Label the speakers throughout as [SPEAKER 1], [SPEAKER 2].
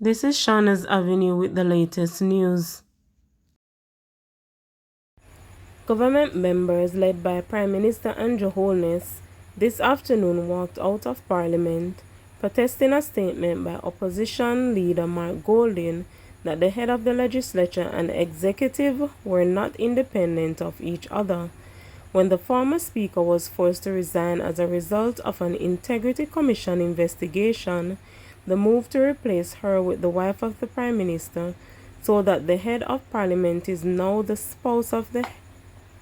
[SPEAKER 1] This is Shauna's Avenue with the latest news. Government members led by Prime Minister Andrew Holness this afternoon walked out of Parliament, protesting a statement by opposition leader Mark Golding that the head of the legislature and executive were not independent of each other. When the former speaker was forced to resign as a result of an Integrity Commission investigation, the move to replace her with the wife of the Prime Minister, so that the head of Parliament is now the spouse of the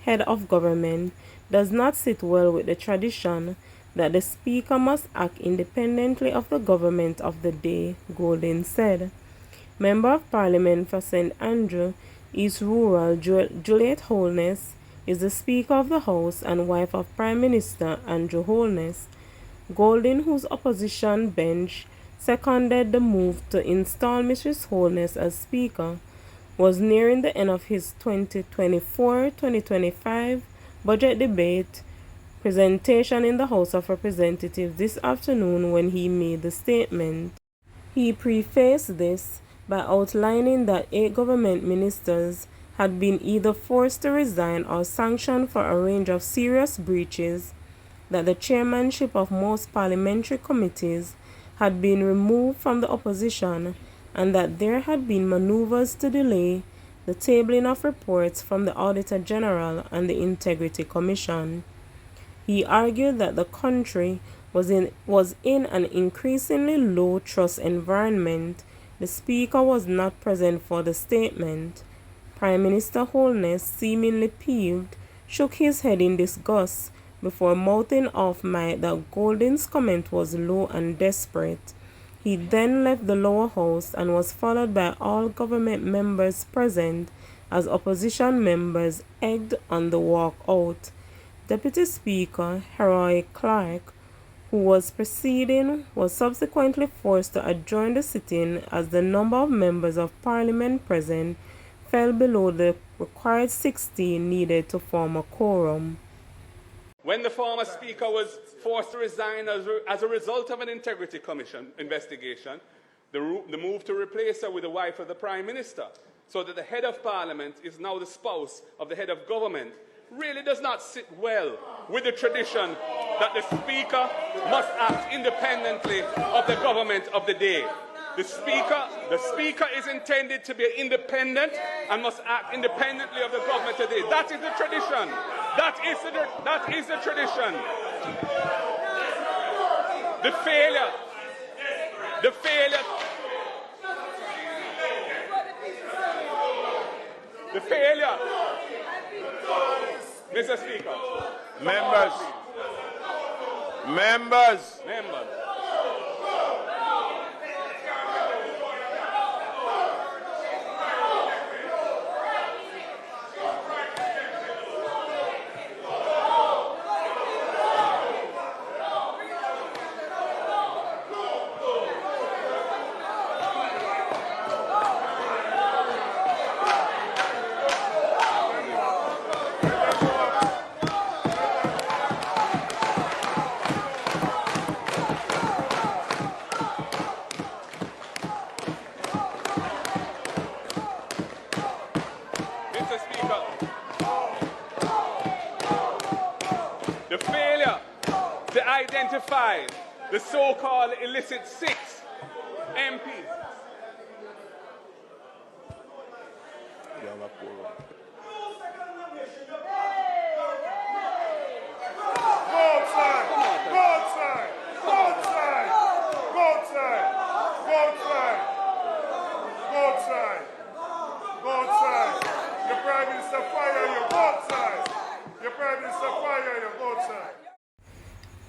[SPEAKER 1] head of government, does not sit well with the tradition that the Speaker must act independently of the government of the day, Golding said. Member of Parliament for St. Andrew, East Rural, Juliet Holness, is the Speaker of the House and wife of Prime Minister Andrew Holness. Golding, whose opposition bench seconded the move to install Mrs. Holness as Speaker, was nearing the end of his 2024-2025 budget debate presentation in the House of Representatives this afternoon when he made the statement. He prefaced this by outlining that 8 government ministers had been either forced to resign or sanctioned for a range of serious breaches, that the chairmanship of most parliamentary committees had been removed from the opposition, and that there had been maneuvers to delay the tabling of reports from the Auditor General and the Integrity Commission. He argued that the country was in an increasingly low trust environment. The Speaker was not present for the statement. Prime Minister Holness, seemingly peeved, shook his head in disgust before mouthing off might that Golding's comment was low and desperate. He then left the lower house and was followed by all government members present as opposition members egged on the walk out. Deputy Speaker Heroy Clark, who was proceeding, was subsequently forced to adjourn the sitting as the number of members of Parliament present fell below the required 16 needed to form a quorum.
[SPEAKER 2] When the former Speaker was forced to resign as a result of an Integrity Commission investigation, the move to replace her with the wife of the Prime Minister, so that the head of Parliament is now the spouse of the head of government, really does not sit well with the tradition that the Speaker must act independently of the government of the day. The Speaker is intended to be independent and must act independently of the government of the day. That is the tradition. That is the tradition. The failure, Mr. Speaker.
[SPEAKER 3] Members.
[SPEAKER 2] The failure to identify the so-called illicit 6 MPs.
[SPEAKER 3] Your Prime Minister fire you, both sides. Your Prime Minister fire you, both sides.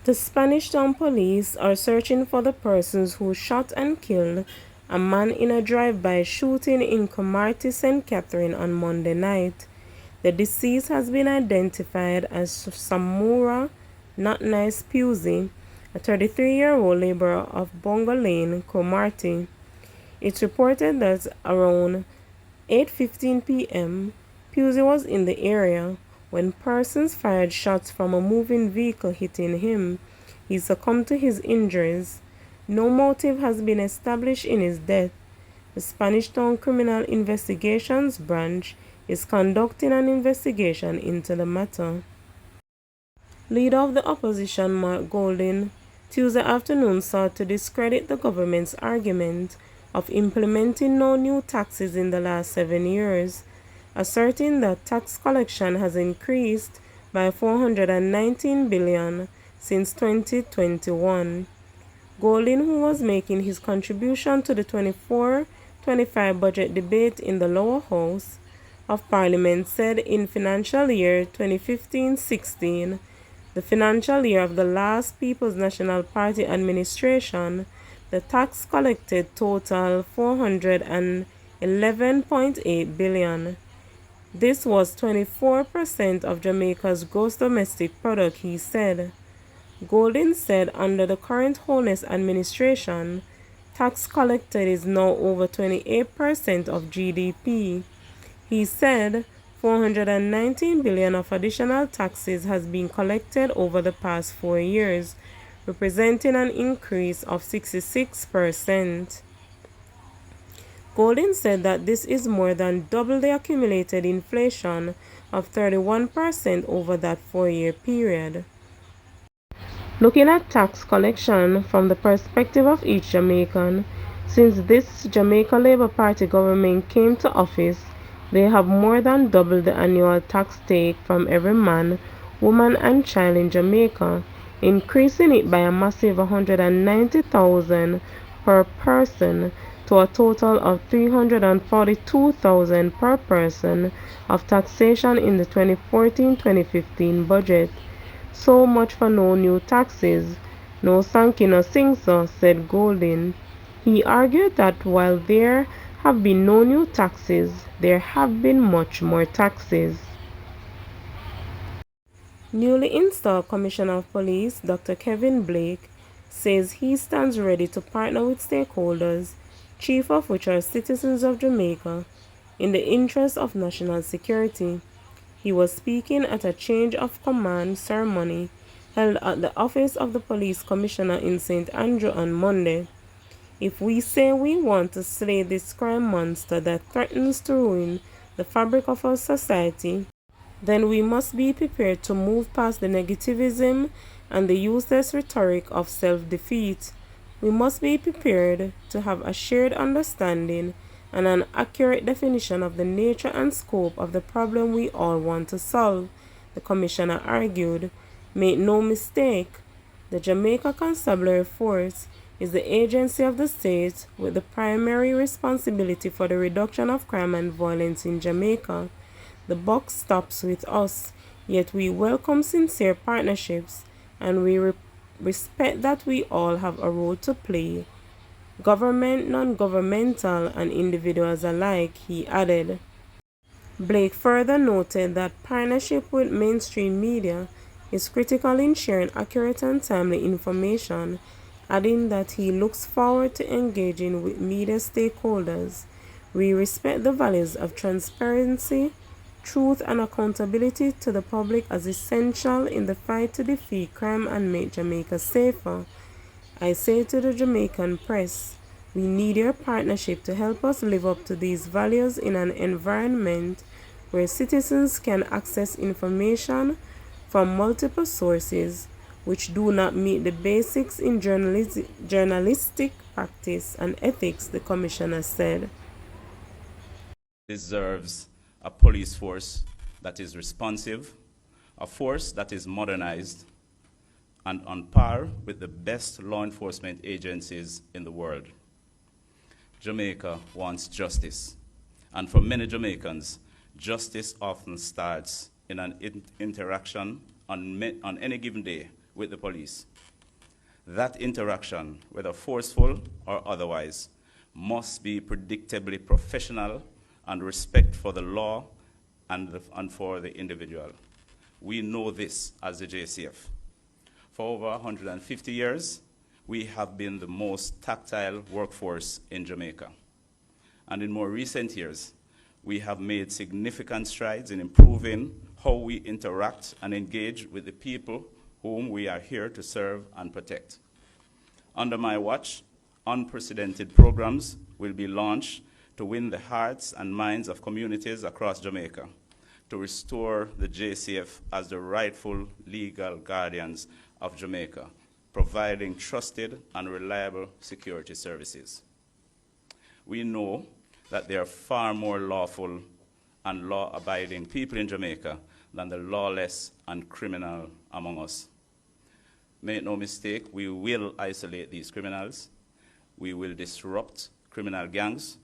[SPEAKER 1] The Spanish Town Police are searching for the persons who shot and killed a man in a drive-by shooting in Cromarty, St. Catherine on Monday night. The deceased has been identified as Samura Not Nice Pusey, a 33-year-old laborer of Bongo Lane, Cromarty. It's reported that around 8:15 p.m., Pusey was in the area when persons fired shots from a moving vehicle hitting him. He succumbed to his injuries. No motive has been established in his death. The Spanish Town Criminal Investigations Branch is conducting an investigation into the matter. Leader of the opposition, Mark Golding, Tuesday afternoon sought to discredit the government's argument of implementing no new taxes in the last 7 years, asserting that tax collection has increased by 419 billion since 2021. Golding, who was making his contribution to the 24-25 budget debate in the lower house of Parliament, said in financial year 2015-16, the financial year of the last People's National Party administration, the tax collected total 411.8 billion. This was 24% of Jamaica's gross domestic product, he said. Golding said under the current Holness administration, tax collected is now over 28% of GDP. He said 419 billion of additional taxes has been collected over the past 4 years, representing an increase of 66%. Golding said that this is more than double the accumulated inflation of 31% over that 4-year period. Looking at tax collection from the perspective of each Jamaican, since this Jamaica Labour Party government came to office, they have more than doubled the annual tax take from every man, woman and child in Jamaica, increasing it by a massive 190,000 per person to a total of 342,000 per person of taxation in the 2014-2015 budget. So much for no new taxes. No sanky no sing so, said Golding. He argued that while there have been no new taxes, there have been much more taxes. Newly installed Commissioner of Police, Dr. Kevin Blake, says he stands ready to partner with stakeholders, chief of which are citizens of Jamaica, in the interest of national security. He was speaking at a change of command ceremony held at the office of the police commissioner in St. Andrew on Monday. If we say we want to slay this crime monster that threatens to ruin the fabric of our society, then we must be prepared to move past the negativism and the useless rhetoric of self-defeat. We must be prepared to have a shared understanding and an accurate definition of the nature and scope of the problem we all want to solve, the commissioner argued. Make no mistake, the Jamaica Constabulary Force is the agency of the state with the primary responsibility for the reduction of crime and violence in Jamaica. The buck stops with us, yet we welcome sincere partnerships and we respect that we all have a role to play, government, non-governmental, and individuals alike, he added. Blake further noted that partnership with mainstream media is critical in sharing accurate and timely information, adding that he looks forward to engaging with media stakeholders. We respect the values of transparency, truth, and accountability to the public as essential in the fight to defeat crime and make Jamaica safer. I say to the Jamaican press, we need your partnership to help us live up to these values in an environment where citizens can access information from multiple sources which do not meet the basics in journalistic practice and ethics, the commissioner said.
[SPEAKER 4] Deserves a police force that is responsive, a force that is modernized, and on par with the best law enforcement agencies in the world. Jamaica wants justice, and for many Jamaicans, justice often starts in an interaction on any given day with the police. That interaction, whether forceful or otherwise, must be predictably professional and respect for the law and for the individual. We know this as the JCF. For over 150 years, we have been the most tactile workforce in Jamaica. And in more recent years, we have made significant strides in improving how we interact and engage with the people whom we are here to serve and protect. Under my watch, Unprecedented programs will be launched to win the hearts and minds of communities across Jamaica, to restore the JCF as the rightful legal guardians of Jamaica, providing trusted and reliable security services. We know that there are far more lawful and law-abiding people in Jamaica than the lawless and criminal among us. Make no mistake, we will isolate these criminals. We will disrupt criminal gangs.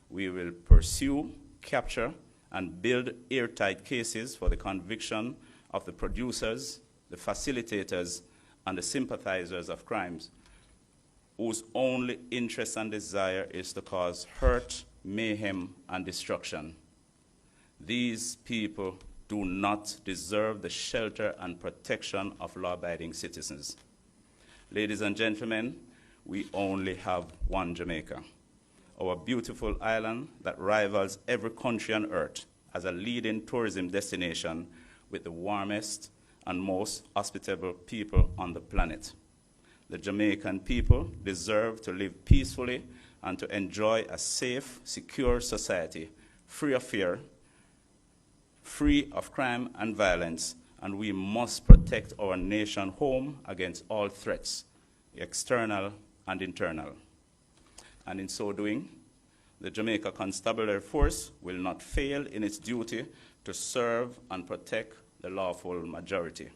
[SPEAKER 4] We will pursue, capture, and build airtight cases for the conviction of the producers, the facilitators, and the sympathizers of crimes, whose only interest and desire is to cause hurt, mayhem, and destruction. These people do not deserve the shelter and protection of law-abiding citizens. Ladies and gentlemen, we only have one Jamaica, our beautiful island that rivals every country on earth as a leading tourism destination with the warmest and most hospitable people on the planet. The Jamaican people deserve to live peacefully and to enjoy a safe, secure society, free of fear, free of crime and violence, and we must protect our nation home against all threats, external and internal. And in so doing, the Jamaica Constabulary Force will not fail in its duty to serve and protect the lawful majority.